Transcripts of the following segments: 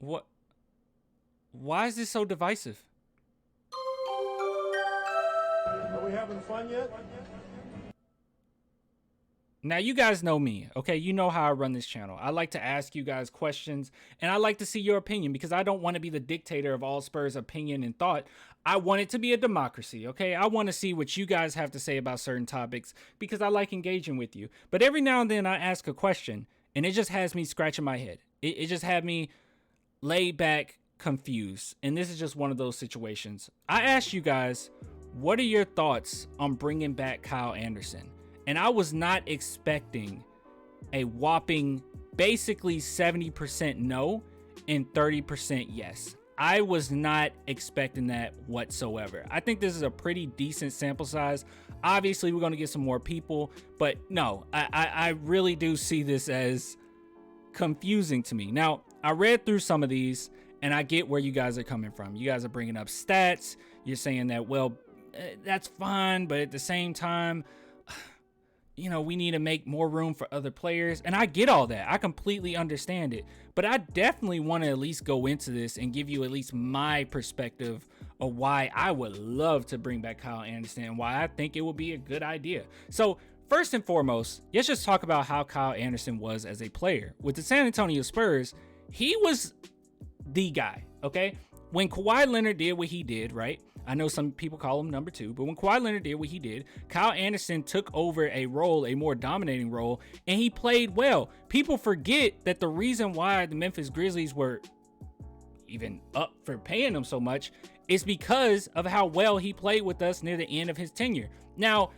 What? Why is this so divisive? Are we having fun yet? Now, you guys know me, okay? You know how I run this channel. I like to ask you guys questions, and I like to see your opinion because I don't want to be the dictator of all Spurs opinion and thought. I want it to be a democracy, okay? I want to see what you guys have to say about certain topics because I like engaging with you. But every now and then I ask a question, and it just has me scratching my head. It just had me laid back, confused, and this is just one of those situations. I asked you guys, what are your thoughts on bringing back Kyle Anderson? And I was not expecting a whopping basically 70% no and 30% yes. I was not expecting that whatsoever. I think this is a pretty decent sample size. Obviously, we're going to get some more people, but no, I really do see this as confusing to me. Now, I read through some of these and I get where you guys are coming from. You guys are bringing up stats. You're saying that, well, that's fine, but at the same time, you know, we need to make more room for other players. And I get all that. I completely understand it. But I definitely want to at least go into this and give you at least my perspective of why I would love to bring back Kyle Anderson and why I think it would be a good idea. So first and foremost, let's just talk about how Kyle Anderson was as a player. With the San Antonio Spurs, he was the guy, okay? When Kawhi Leonard did what he did, right? I know some people call him number two, but when Kawhi Leonard did what he did, Kyle Anderson took over a role, a more dominating role, and he played well. People forget that the reason why the Memphis Grizzlies were even up for paying him so much is because of how well he played with us near the end of his tenure. Now,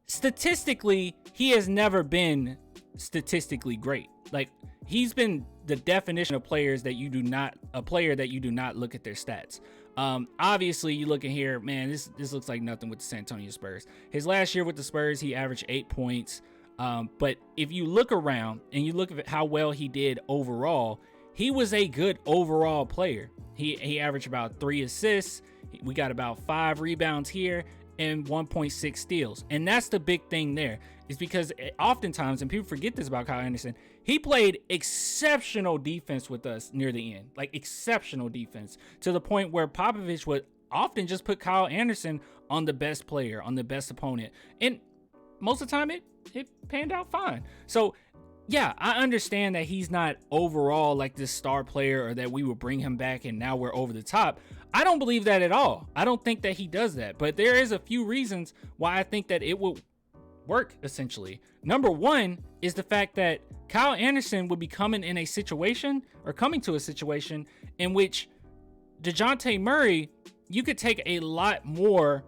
statistically, he has never been statistically great. Like, he's been the definition of a player that you do not look at their stats. Obviously, you look at here, man, this looks like nothing with the San Antonio Spurs. His last year with the Spurs, he averaged 8 points. But if you look around and you look at how well he did overall, he was a good overall player. He averaged about 3 assists. We got about 5 rebounds here and 1.6 steals. And that's the big thing there, is because oftentimes, and people forget this about Kyle Anderson, he played exceptional defense with us near the end, like exceptional defense, to the point where Popovich would often just put Kyle Anderson on the best player, on the best opponent. And most of the time it panned out fine. So yeah, I understand that he's not overall like this star player or that we will bring him back and now we're over the top. I don't believe that at all. I don't think that he does that, but there is a few reasons why I think that it will work, essentially. Number one is the fact that Kyle Anderson would be coming to a situation in which DeJounte Murray, you could take a lot more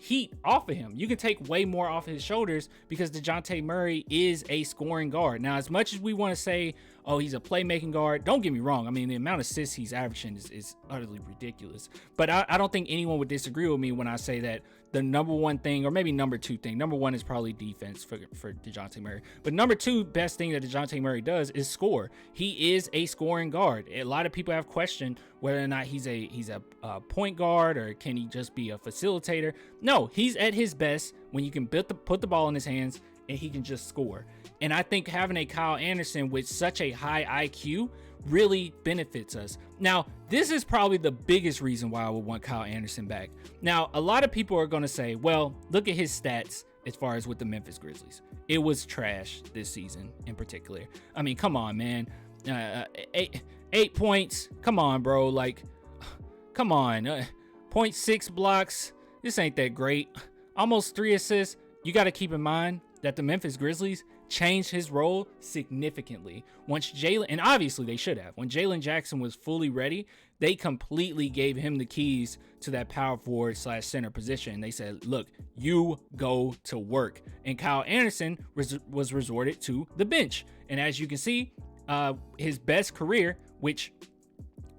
heat off of him. You can take way more off his shoulders because DeJounte Murray is a scoring guard. Now, as much as we want to say, oh, he's a playmaking guard, don't get me wrong. I mean, the amount of assists he's averaging is utterly ridiculous. But I don't think anyone would disagree with me when I say that the number one thing, or maybe number two thing, number one is probably defense for DeJounte Murray. But number two best thing that DeJounte Murray does is score. He is a scoring guard. A lot of people have questioned whether or not he's a point guard or can he just be a facilitator. No, he's at his best when you can put the ball in his hands and he can just score. And I think having a Kyle Anderson with such a high IQ really benefits us. Now, this is probably the biggest reason why I would want Kyle Anderson back. Now, a lot of people are going to say, well, look at his stats as far as with the Memphis Grizzlies. It was trash this season in particular. I mean, come on, man. 8 points. Come on, bro. Like, come on. 0.6 blocks. This ain't that great. Almost 3 assists. You got to keep in mind that the Memphis Grizzlies changed his role significantly once Jalen, and obviously they should have, when Jalen Jackson was fully ready, they completely gave him the keys to that power forward / center position. They said, look, you go to work. And Kyle Anderson was resorted to the bench. And as you can see, his best career, which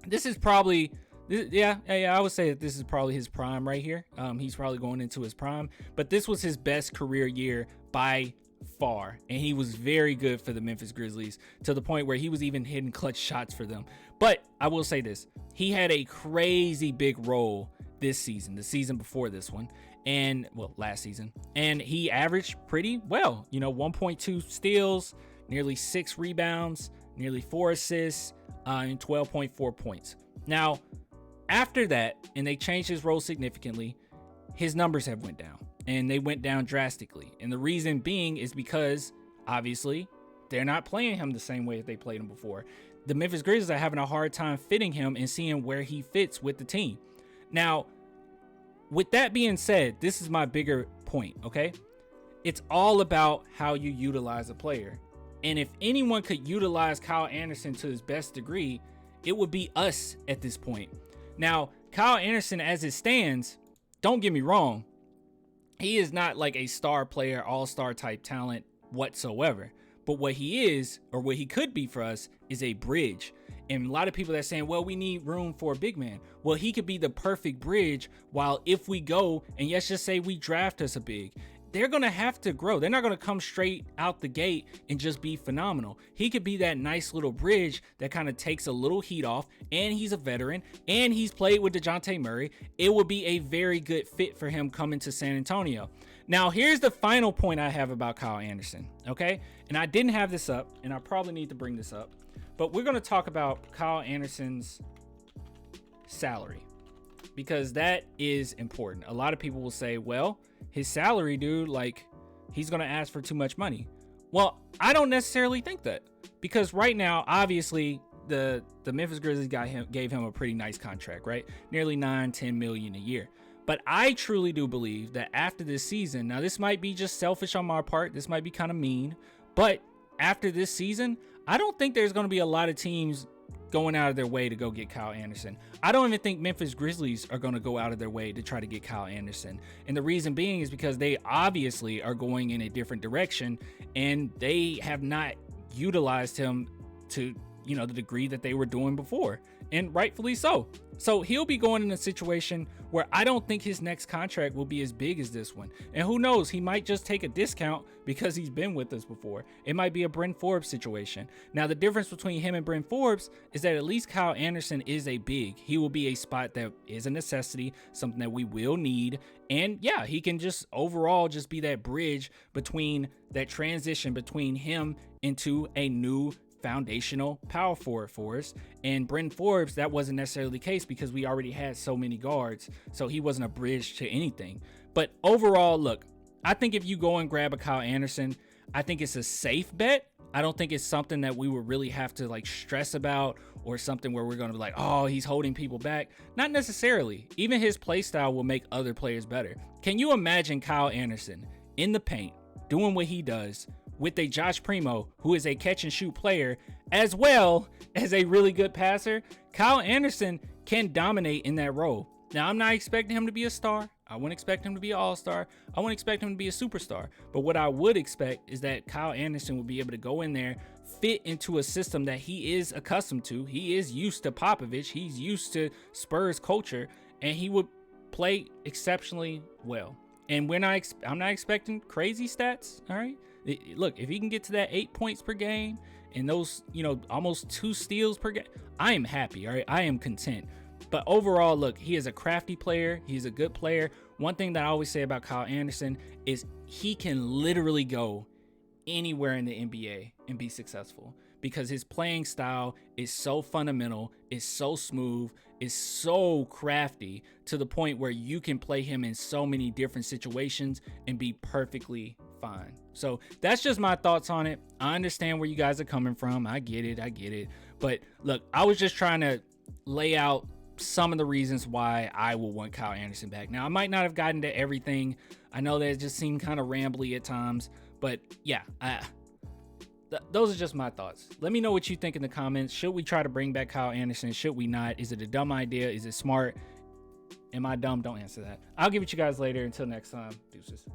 this is probably, yeah, I would say that this is probably his prime right here. He's probably going into his prime, but this was his best career year by far, and he was very good for the Memphis Grizzlies to the point where he was even hitting clutch shots for them. But I will say this, he had a crazy big role this season, the season before this one, and well, last season, and he averaged pretty well, 1.2 steals, nearly 6 rebounds, nearly 4 assists, and 12.4 points. Now, after that, and they changed his role significantly, his numbers have went down, and they went down drastically. And the reason being is because, obviously, they're not playing him the same way that they played him before. The Memphis Grizzlies are having a hard time fitting him and seeing where he fits with the team. Now, with that being said, this is my bigger point, okay? It's all about how you utilize a player. And if anyone could utilize Kyle Anderson to his best degree, it would be us at this point. Now, Kyle Anderson, as it stands, don't get me wrong, he is not like a star player, all-star type talent whatsoever. But what he is, or what he could be for us, is a bridge. And a lot of people that are saying, well, we need room for a big man. Well, he could be the perfect bridge, while if we go, and let's just say we draft us a big, they're going to have to grow. They're not going to come straight out the gate and just be phenomenal. He could be that nice little bridge that kind of takes a little heat off, and he's a veteran, and he's played with DeJounte Murray. It would be a very good fit for him coming to San Antonio. Now, here's the final point I have about Kyle Anderson, okay? And I didn't have this up, and I probably need to bring this up, but we're going to talk about Kyle Anderson's salary, because that is important. A lot of people will say, well, his salary, dude, like, he's going to ask for too much money. Well, I don't necessarily think that, because right now, obviously, the Memphis Grizzlies gave him a pretty nice contract, right? Nearly $9-10 million a year. But I truly do believe that after this season, now this might be just selfish on my part, this might be kind of mean, but after this season, I don't think there's going to be a lot of teams going out of their way to go get Kyle Anderson. I don't even think Memphis Grizzlies are going to go out of their way to try to get Kyle Anderson. And the reason being is because they obviously are going in a different direction, and they have not utilized him to, you know, the degree that they were doing before, and rightfully so. So he'll be going in a situation where I don't think his next contract will be as big as this one. And who knows, he might just take a discount because he's been with us before. It might be a Bryn Forbes situation. Now, the difference between him and Bryn Forbes is that at least Kyle Anderson is a big. He will be a spot that is a necessity, something that we will need. And yeah, he can just overall just be that bridge between that transition between him into a new foundational power forward for us. And Bryn Forbes, that wasn't necessarily the case because we already had so many guards, so he wasn't a bridge to anything. But overall, look, I think if you go and grab a Kyle Anderson, I think it's a safe bet. I don't think it's something that we would really have to like stress about, or something where we're going to be like, oh, he's holding people back. Not necessarily. Even his play style will make other players better. Can you imagine Kyle Anderson in the paint doing what he does with a Josh Primo, who is a catch and shoot player, as well as a really good passer? Kyle Anderson can dominate in that role. Now, I'm not expecting him to be a star. I wouldn't expect him to be an all-star. I wouldn't expect him to be a superstar. But what I would expect is that Kyle Anderson would be able to go in there, fit into a system that he is accustomed to. He is used to Popovich. He's used to Spurs culture, and he would play exceptionally well. And I'm not expecting crazy stats, all right? Look, if he can get to that 8 points per game and those, you know, almost 2 steals per game, I am happy, all right? I am content. But overall, look, he is a crafty player. He's a good player. One thing that I always say about Kyle Anderson is he can literally go anywhere in the NBA and be successful, because his playing style is so fundamental, is so smooth, is so crafty, to the point where you can play him in so many different situations and be perfectly fine. So that's just my thoughts on it. I understand where you guys are coming from. I get it. But look, I was just trying to lay out some of the reasons why I will want Kyle Anderson back. Now, I might not have gotten to everything. I know that it just seemed kind of rambly at times, but yeah, those are just my thoughts. Let me know what you think in the comments. Should we try to bring back Kyle Anderson? Should we not? Is it a dumb idea? Is it smart? Am I dumb? Don't answer that. I'll give it to you guys later. Until next time, deuces.